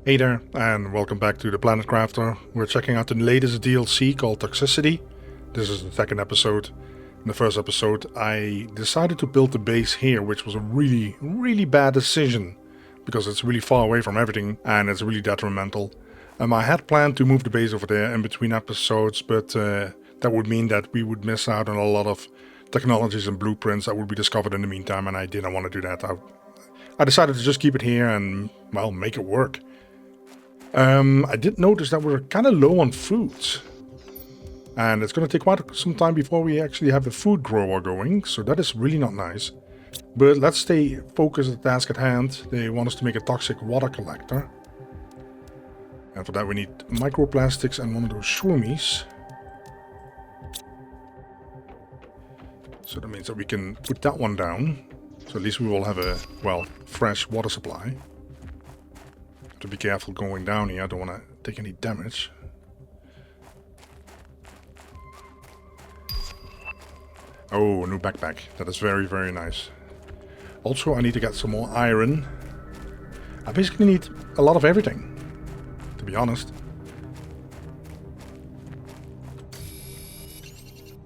Hey there, and welcome back to the Planet Crafter. We're checking out the latest DLC called Toxicity. This is the second episode. In the first episode, I decided to build the base here, which was a really bad decision, because it's really far away from everything, and it's really detrimental. I had planned to move the base over there in between episodes, but that would mean that we would miss out on a lot of technologies and blueprints that would be discovered in the meantime, and I didn't want to do that. I decided to just keep it here and, well, make it work. I did notice that we're kind of low on food. And it's going to take quite some time before we actually have the food grower going. So that is really not nice. But let's stay focused on the task at hand. They want us to make a toxic water collector. And for that we need microplastics and one of those shroomies. So that means that we can put that one down. So at least we will have a, well, fresh water supply. To be careful going down here, I don't want to take any damage. Oh, a new backpack. That is very nice. Also, I need to get some more iron. I basically need a lot of everything, to be honest.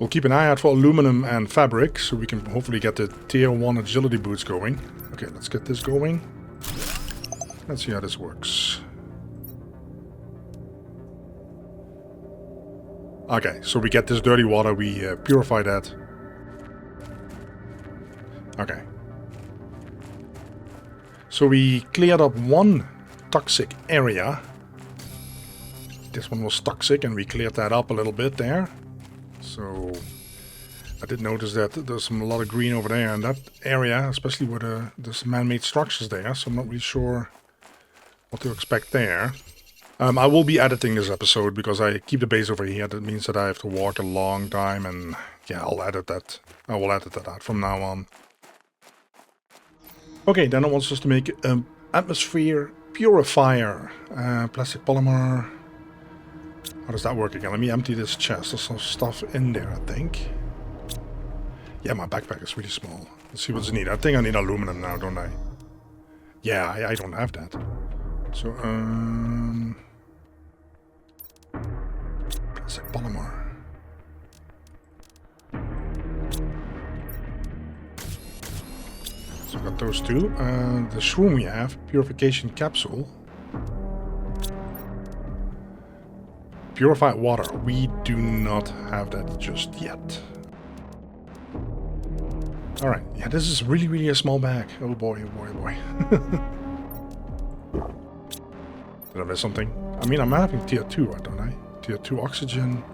We'll keep an eye out for aluminum and fabric, so we can hopefully get the tier 1 agility boots going. Okay, let's get this going. Let's see how this works. Okay, so we get this dirty water, we purify that. Okay. So we cleared up one toxic area. This one was toxic and we cleared that up a little bit there. So I did notice that there's a lot of green over there in that area, especially where there's man-made structures there, so I'm not really sure what to expect there. I will be editing this episode because I keep the base over here. That means that I have to walk a long time, and yeah, I'll edit that. I will edit that out from now on. Okay, then it wants us to make an atmosphere purifier. Plastic polymer. How does that work again? Let me empty this chest. There's some stuff in there, I think. Yeah, my backpack is really small. Let's see what's needed. I think I need aluminum now, don't I? Yeah, I don't have that. So, plastic polymer. So I got those two. The shroom we have, purification capsule. Purified water. We do not have that just yet. Alright, yeah, this is really a small bag. Oh boy, oh boy, oh boy. Did I miss something? I mean, I'm having tier 2, don't I? Tier 2 oxygen.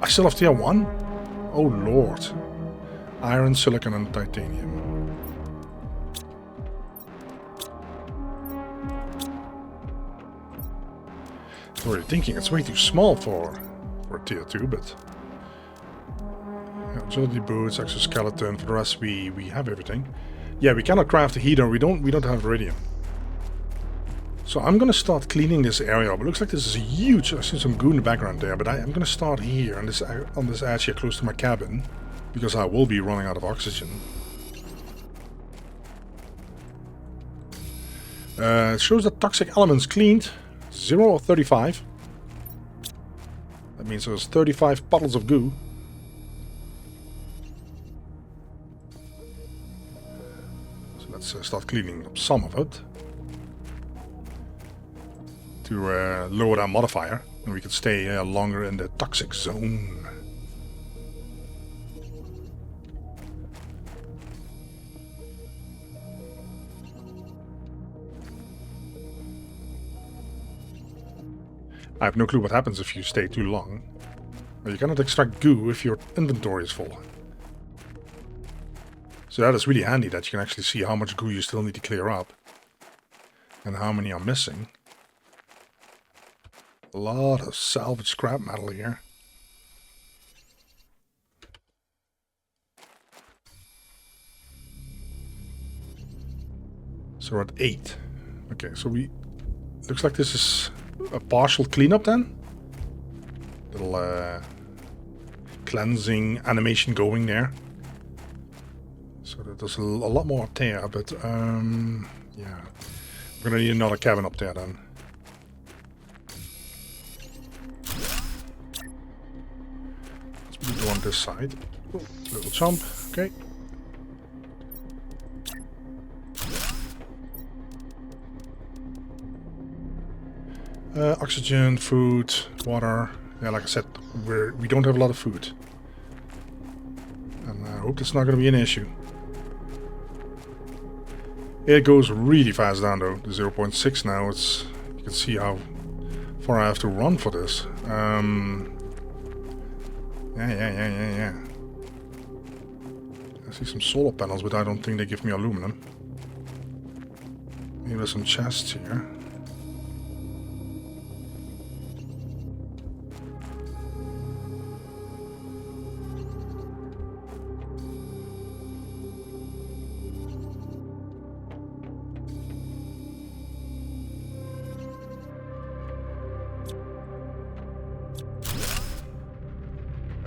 I still have tier 1? Oh lord. Iron, silicon and titanium. I'm already thinking it's way too small for tier 2, but... Agility boots, exoskeleton, for the rest we have everything. Yeah, we cannot craft a heater, we don't have iridium. So I'm gonna start cleaning this area up. It looks like this is huge. I see some goo in the background there, but I'm gonna start here on this edge here close to my cabin, because I will be running out of oxygen. It shows that toxic elements cleaned 0 of 35. That means there's 35 puddles of goo. So let's start cleaning up some of it. To lower that modifier, and we can stay longer in the toxic zone. I have no clue what happens if you stay too long. You cannot extract goo if your inventory is full. So that is really handy that you can actually see how much goo you still need to clear up. And how many are missing. A lot of salvage scrap metal here. So we're at 8. Okay, so looks like this is a partial cleanup then. Little cleansing animation going there. So there's a lot more up there, but yeah. We're gonna need another cabin up there then. Do on this side. Oh, little jump. Okay. Oxygen, food, water. Yeah, like I said, we don't have a lot of food. And I hope that's not going to be an issue. It goes really fast down though. The 0.6 now. You can see how far I have to run for this. Yeah. I see some solar panels, but I don't think they give me aluminum. Maybe there's some chests here.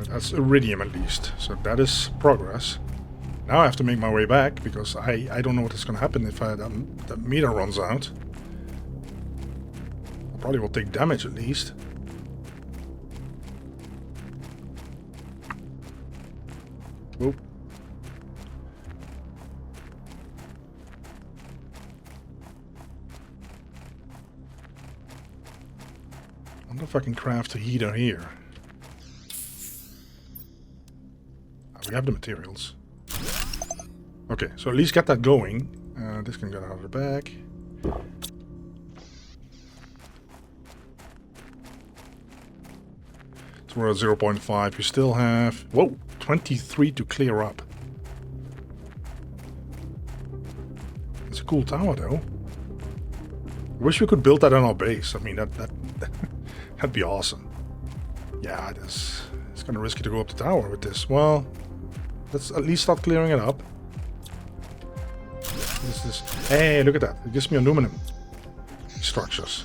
That's iridium at least, so that is progress. Now I have to make my way back, because I don't know what is going to happen if that meter runs out. I probably will take damage at least. Whoop. I wonder if I can craft a heater here. We have the materials. Okay, so at least get that going. This can get out of the bag. So we're at 0.5. We still have... Whoa! 23 to clear up. It's a cool tower, though. I wish we could build that on our base. I mean, that'd be awesome. Yeah, it's kind of risky to go up the tower with this. Well... Let's at least start clearing it up. Hey, look at that. It gives me aluminum structures.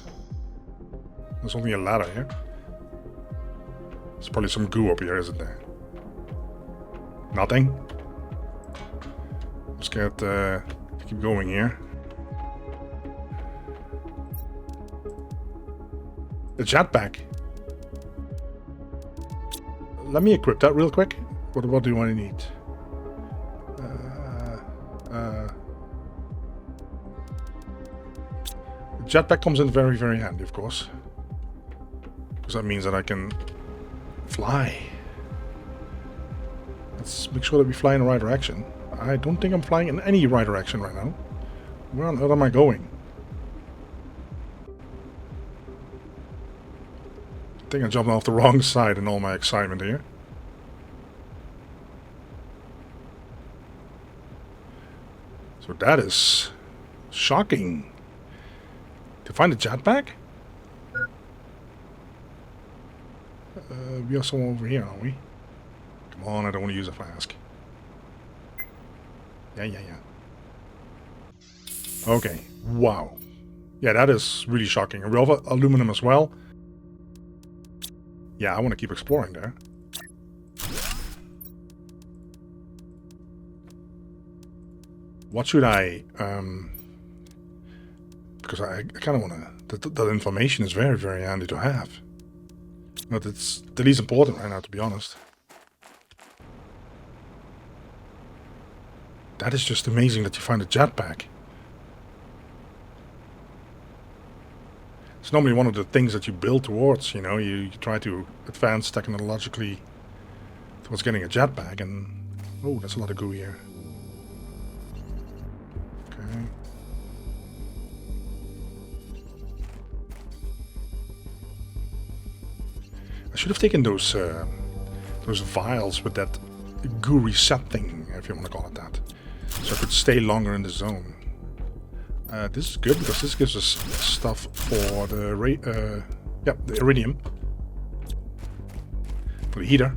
There's only a ladder here. There's probably some goo up here, isn't there? Nothing. I'm scared to keep going here. The jetpack. Let me equip that real quick. What do you want to need? The jetpack comes in very, very handy, of course. Because that means that I can fly. Let's make sure that we fly in the right direction. I don't think I'm flying in any right direction right now. Where on earth am I going? I think I jumped off the wrong side in all my excitement here. So that is shocking. To find a jetpack? We are somewhere over here, aren't we? Come on, I don't want to use a flask. Yeah. Okay, wow. Yeah, that is really shocking. We have aluminum as well. Yeah, I want to keep exploring there. What should I, because I kind of want to, that information is very, very handy to have. But it's the least important right now, to be honest. That is just amazing that you find a jetpack. It's normally one of the things that you build towards, you know, you try to advance technologically towards getting a jetpack, and oh, that's a lot of goo here. Okay. I should have taken those vials with that goo reset thing, if you want to call it that, so I could stay longer in the zone. This is good because this gives us stuff for the the iridium, for the heater.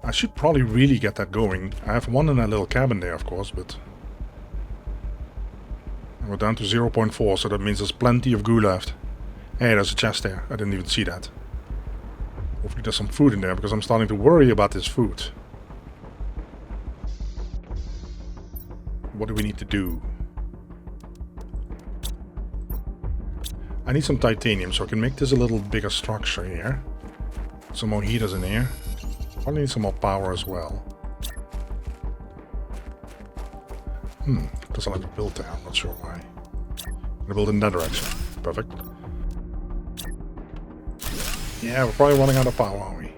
I should probably really get that going. I have one in that little cabin there, of course, but we're down to 0.4, so that means there's plenty of goo left. Hey, there's a chest there. I didn't even see that. Hopefully there's some food in there, because I'm starting to worry about this food. What do we need to do? I need some titanium, so I can make this a little bigger structure here. Some more heaters in here. Probably need some more power as well. Doesn't like to build there, I'm not sure why. I'm gonna build in that direction. Perfect. Yeah, we're probably running out of power, aren't we?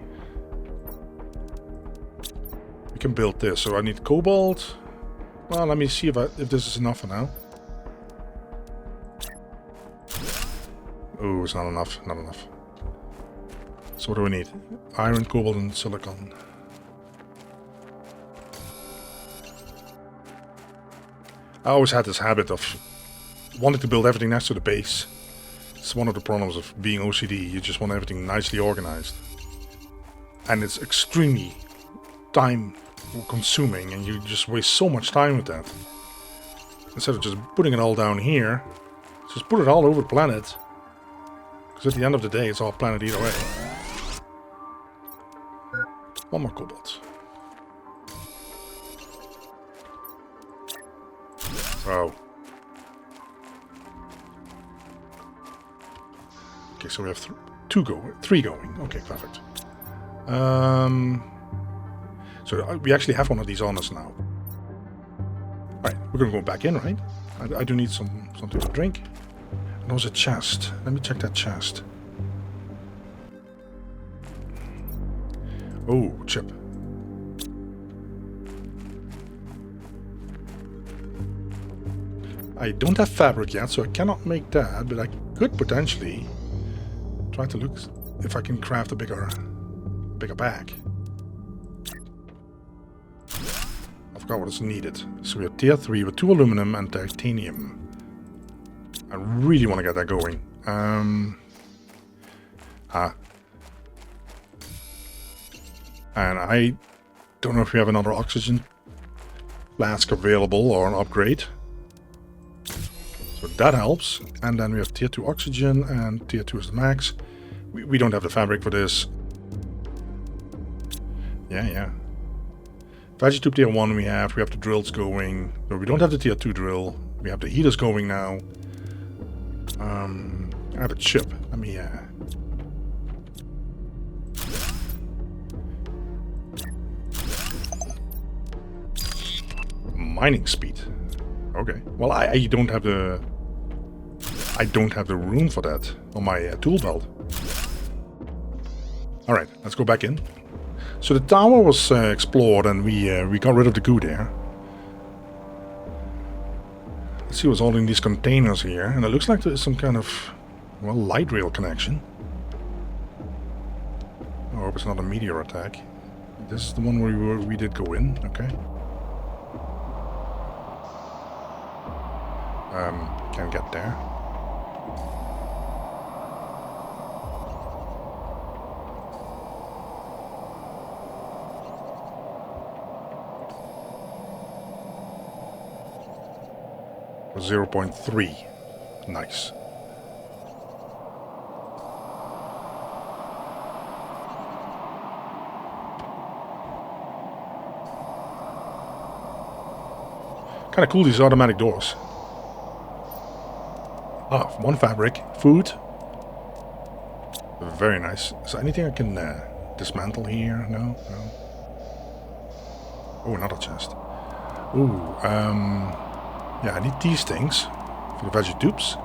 We can build this, so I need cobalt. Well, let me see if this is enough for now. Oh, it's not enough, not enough. So what do we need? Iron, cobalt, and silicon. I always had this habit of wanting to build everything next to the base. It's one of the problems of being OCD. You just want everything nicely organized. And it's extremely time consuming and you just waste so much time with that. Instead of just putting it all down here, just put it all over the planet. Because at the end of the day, it's all planet either way. One more cobalt. Oh. Okay, so we have three going. Okay, perfect. So we actually have one of these on us now. Alright, we're gonna go back in, right? I do need something to drink. And there's a chest. Let me check that chest. Oh, chip. I don't have fabric yet, so I cannot make that, but I could potentially try to look if I can craft a bigger bag. I forgot what is needed. So we have tier 3 with 2 aluminum and titanium. I really want to get that going. And I don't know if we have another oxygen flask available or an upgrade. So that helps. And then we have tier 2 oxygen and tier 2 is the max. We don't have the fabric for this. Yeah. Vegetube tier 1 we have the drills going. But we don't have the tier 2 drill. We have the heaters going now. I have a chip. Let me mining speed. Okay. Well, I don't have the room for that on my tool belt. All right, let's go back in. So the tower was explored, and we got rid of the goo there. Let's see what's all in these containers here, and it looks like there's some kind of, well, light rail connection. I hope it's not a meteor attack. This is the one where we did go in. Okay. Can't get there. For 0.3. Nice. Kind of cool, these automatic doors. Ah, one fabric, food. Very nice. Is there anything I can dismantle here? No. Oh, another chest. Ooh, yeah, I need these things for the vegetubes.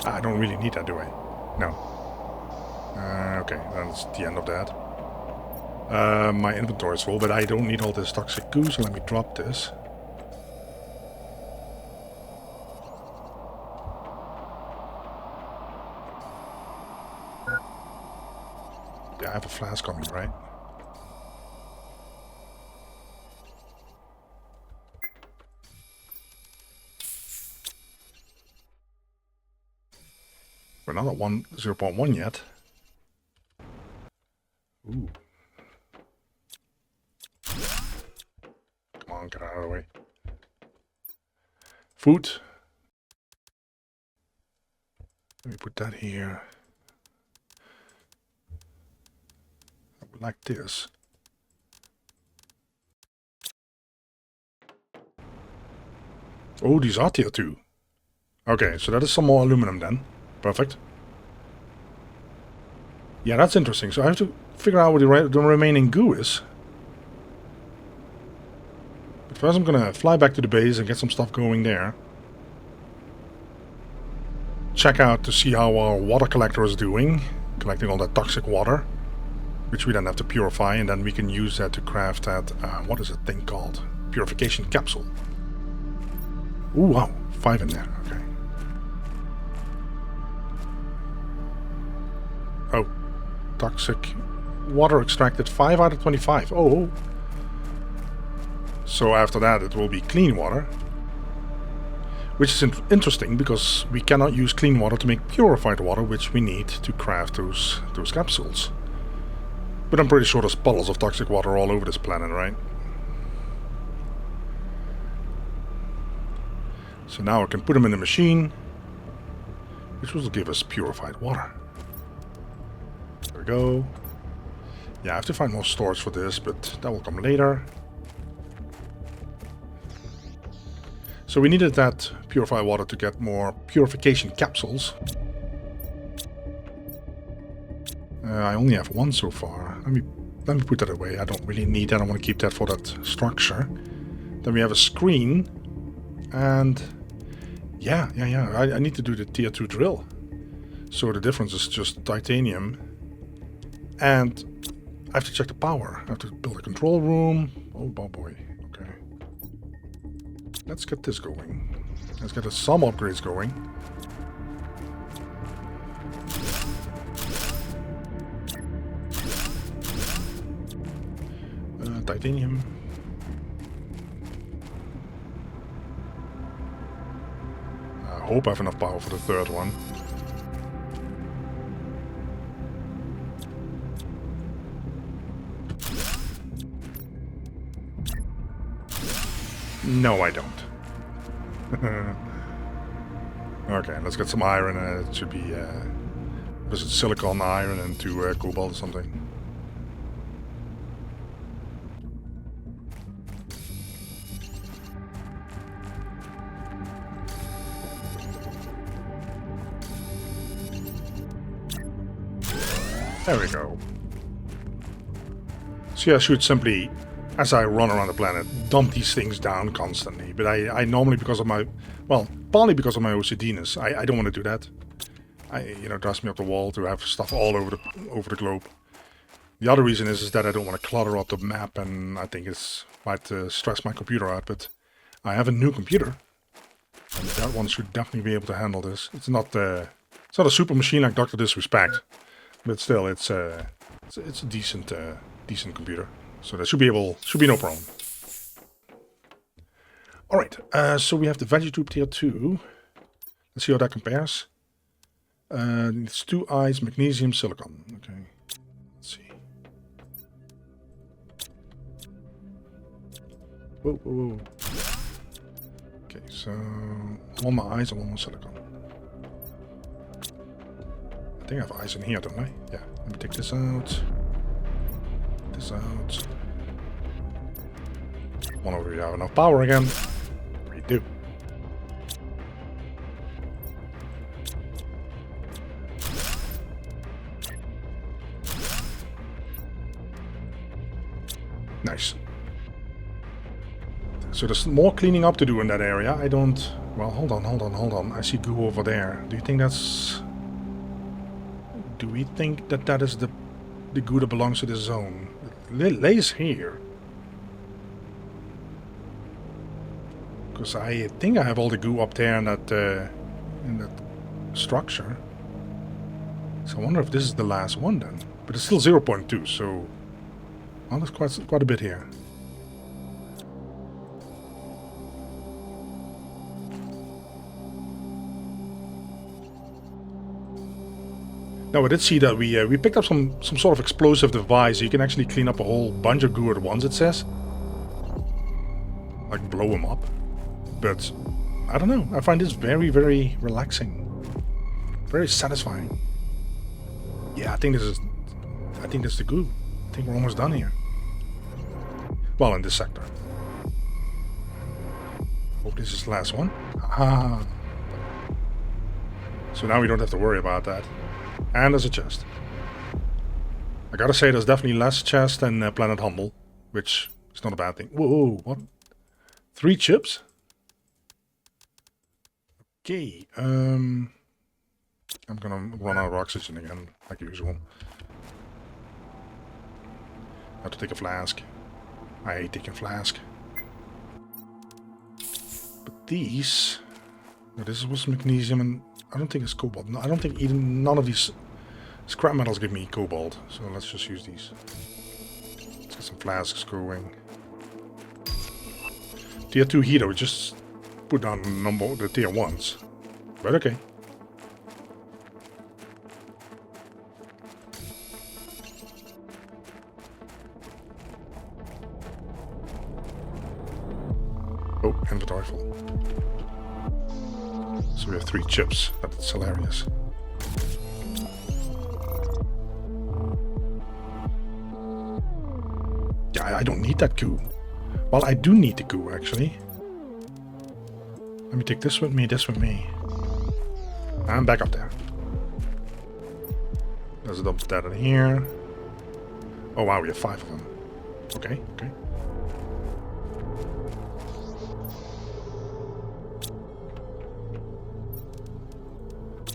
I don't really need that, do I? No. Okay, that's the end of that. My inventory is full, but I don't need all this toxic goo, so let me drop this. Yeah, I have a flask on me, right? We're not at 0.1 yet. Ooh. Come on, get out of the way. Food. Let me put that here. Like this. Oh, these are tier 2. Okay, so that is some more aluminum then. Perfect. Yeah, that's interesting. So I have to figure out what the remaining goo is. But first I'm gonna fly back to the base and get some stuff going there. Check out to see how our water collector is doing. Collecting all that toxic water. Which we then have to purify, and then we can use that to craft that, what is that thing called? Purification capsule. Ooh, wow. 5 in there. Okay. Oh. Toxic water extracted 5 out of 25. Oh. So after that it will be clean water. Which is interesting because we cannot use clean water to make purified water, which we need to craft those capsules. But I'm pretty sure there's puddles of toxic water all over this planet, right? So now I can put them in the machine, which will give us purified water. There we go. Yeah, I have to find more storage for this, but that will come later. So we needed that purified water to get more purification capsules. I only have 1 so far. Let me put that away. I don't really need that. I want to keep that for that structure. Then we have a screen. And yeah. I need to do the tier 2 drill. So the difference is just titanium. And I have to check the power. I have to build a control room. Oh boy. Okay. Let's get this going. Let's get some upgrades going. Titanium. I hope I have enough power for the 3rd one. No, I don't. Okay, let's get some iron. It should be, what is it, silicon iron and 2 cobalt or something. There we go. So yeah, I should simply, as I run around the planet, dump these things down constantly. But I normally, because of my, well, partly because of my OCD-ness, I don't want to do that. It drives me up the wall to have stuff all over the globe. The other reason is that I don't want to clutter up the map, and I think it might stress my computer out. But I have a new computer, and that one should definitely be able to handle this. It's not a super machine like Dr. Disrespect. But still, it's a decent computer, so that should be no problem. All right, so we have the veggie tube tier 2. Let's see how that compares. It's 2 eyes, magnesium, silicon. Okay, let's see. Whoa. Okay, so 1 more eyes and 1 more silicon. I think I have eyes in here, don't I? Yeah. Let me take this out. This out. One over here. Have enough power again. We do. Nice. So there's more cleaning up to do in that area. I don't... Well, hold on. I see goo over there. Do you think that's... Do we think that is the goo that belongs to this zone? It lays here. Because I think I have all the goo up there in that structure. So I wonder if this is the last one then. But it's still 0.2, so... Well, there's quite a bit here. Now I did see that we picked up some sort of explosive device. You can actually clean up a whole bunch of goo at once, it says. Like blow them up. But I don't know. I find this very, very relaxing. Very satisfying. Yeah, I think this is the goo. I think we're almost done here. Well, in this sector. Hope this is the last one. Aha. So now we don't have to worry about that. And there's a chest. I gotta say, there's definitely less chest than Planet Humble, which is not a bad thing. Whoa, what? 3 chips? Okay, I'm gonna run out of oxygen again, like usual. Have to take a flask. I hate taking flask. But these... No, this was magnesium, and I don't think it's cobalt. No, I don't think even none of these scrap metals give me cobalt. So let's just use these. Let's get some flasks going. Tier 2 heater, we just put down the tier 1s. But okay. Oh, inventory full. So we have 3 chips. That's hilarious. Yeah, I don't need that goo. Well, I do need the goo, actually. Let me take this with me, this with me. I'm back up there. Let's dump that in here. Oh wow, we have 5 of them. Okay, okay.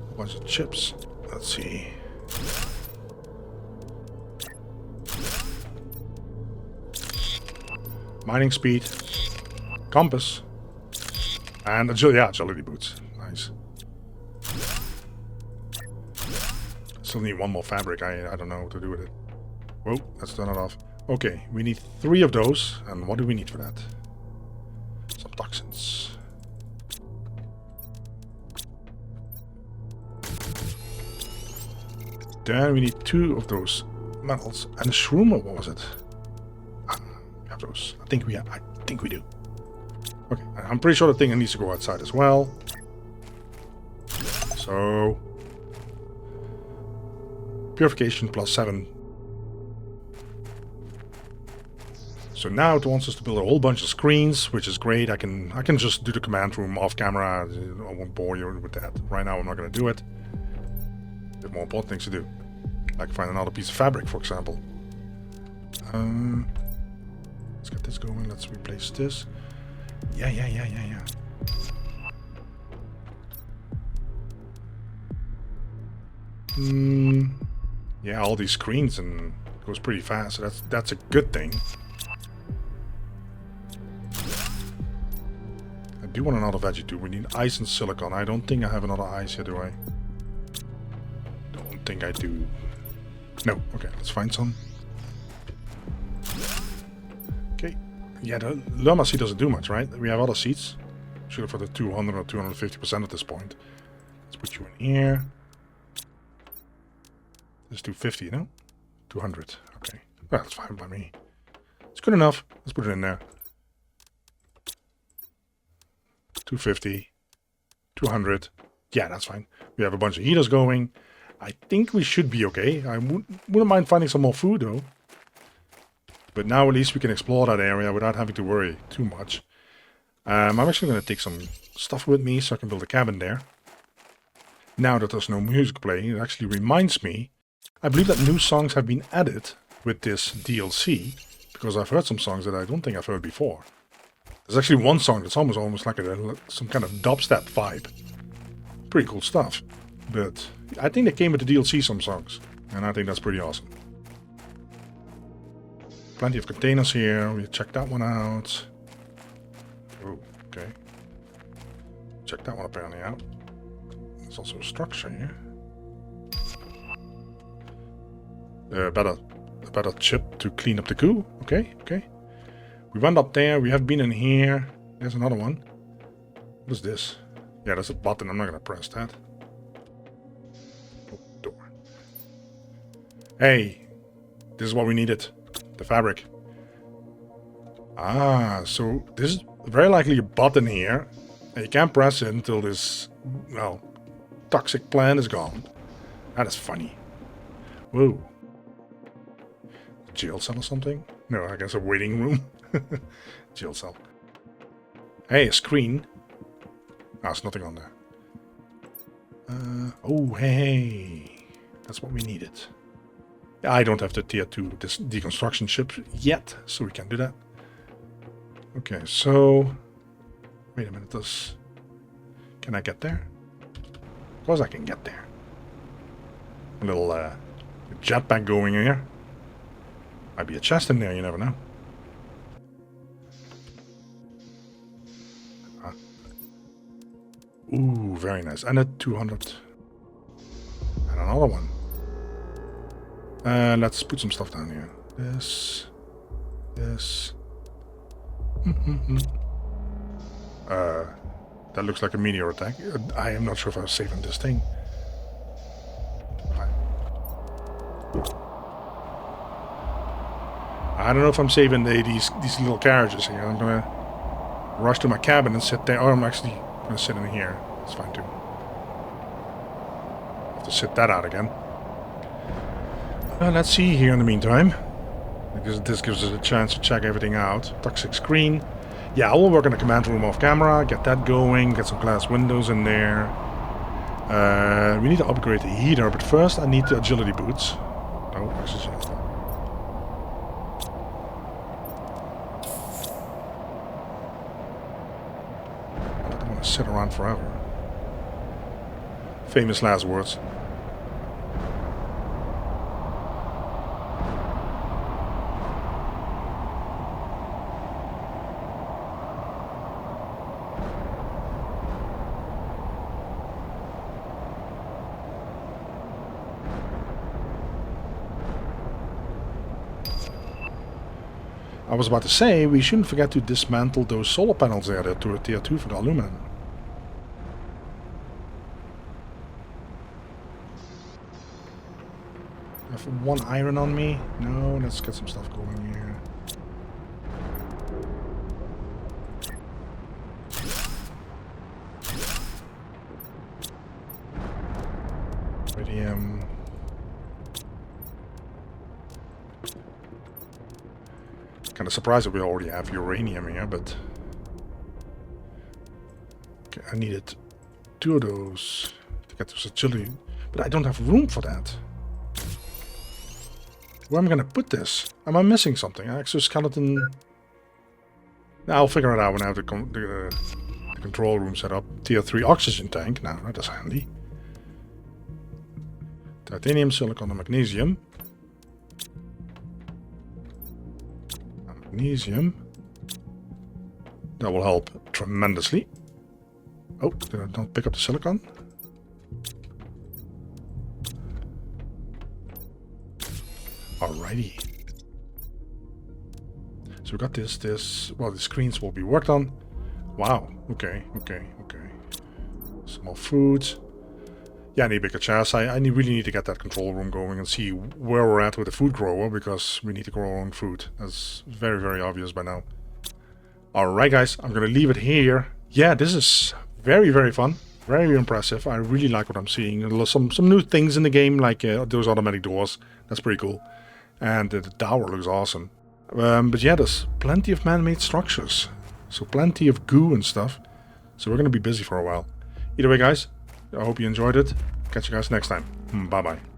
A bunch of chips. Let's see. Mining speed. Compass. And agility boots. Nice. Still need 1 more fabric. I don't know what to do with it. Whoa, let's turn it off. Okay, we need 3 of those. And what do we need for that? Some toxins. Then we need 2 of those metals. And the shroom, what was it? We have those. I think we do. Okay, I'm pretty sure the thing needs to go outside as well. So... Purification plus 7. So now it wants us to build a whole bunch of screens, which is great. I can just do the command room off camera. I won't bore you with that. Right now I'm not going to do it. We have more important things to do. Like find another piece of fabric, for example. Let's get this going. Let's replace this. Yeah. Yeah, all these screens and it goes pretty fast, so that's a good thing. I do want another veggie too. We need ice and silicon. I don't think I have another ice here, do I? Don't think I do. No. Okay, let's find some. Okay. Yeah, the llama seed doesn't do much, right? We have other seeds. Should have for the 200 or 250% at this point. Let's put you in here. Let's do 50, you know? 200. Okay. Well, that's fine by me. It's good enough. Let's put it in there. 250. 200. Yeah, that's fine. We have a bunch of heaters going. I think we should be okay. I wouldn't mind finding some more food, though. But now at least we can explore that area without having to worry too much. I'm actually going to take some stuff with me so I can build a cabin there. Now that there's no music playing, it actually reminds me. I believe that new songs have been added with this DLC, because I've heard some songs that I don't think I've heard before. There's actually one song that's almost like some kind of dubstep vibe. Pretty cool stuff. But I think they came with the DLC, some songs, and I think that's pretty awesome. Plenty of containers here. We check that one out. Oh, okay. Check that one apparently out. There's also a structure here. A better chip to clean up the goo. Okay, okay. We went up there. We have been in here. There's another one. What is this? Yeah, there's a button. I'm not gonna press that. Oh, door. Hey, this is what we needed. The fabric. Ah, so this is very likely a button here. And you can't press it until this, well, toxic plant is gone. That is funny. Whoa. Jail cell or something? No, I guess a waiting room. Jail cell. Hey, a screen. Ah, there's nothing on there. Oh, hey. That's what we needed. I don't have the tier 2 deconstruction ship yet, so we can do that. Okay, so... Wait a minute, can I get there? Of course I can get there. A little jetpack going here. Might be a chest in there, you never know. Ooh, very nice. And a 200. And another one. Let's put some stuff down here. This. That looks like a meteor attack. I am not sure if I was saving this thing. I don't know if I'm saving these little carriages here. I'm gonna rush to my cabin and sit there. Or I'm actually gonna sit in here. It's fine too. Have to sit that out again. Let's see here in the meantime. Because this gives us a chance to check everything out. Toxic screen. Yeah, I will work in the command room off camera. Get that going. Get some glass windows in there. We need to upgrade the heater, but first I need the agility boots. No oxygen. I don't want to sit around forever. Famous last words. I was about to say, we shouldn't forget to dismantle those solar panels there to a tier 2 for the aluminum. I have 1 iron on me. No, let's get some stuff going here. Iridium. Kind of surprised that we already have uranium here, but okay, I needed 2 of those to get this agility, but I don't have room for that. Where am I gonna put this? Am I missing something? Exoskeleton. I'll figure it out when I have the control room set up. Tier 3 oxygen tank. Now that is handy. Titanium, silicon, and magnesium. Magnesium. That will help tremendously. Oh, did I not pick up the silicon? Alrighty. So we got this. Well, the screens will be worked on. Wow. Okay. Some more food. Yeah, I need a bigger chest. I really need to get that control room going and see where we're at with the food grower, because we need to grow our own food. That's very, very obvious by now. Alright guys, I'm going to leave it here. Yeah, this is very, very fun. Very impressive. I really like what I'm seeing. Some new things in the game, like those automatic doors. That's pretty cool. And the tower looks awesome. But yeah, there's plenty of man-made structures. So plenty of goo and stuff. So we're going to be busy for a while. Either way guys, I hope you enjoyed it. Catch you guys next time. Bye bye.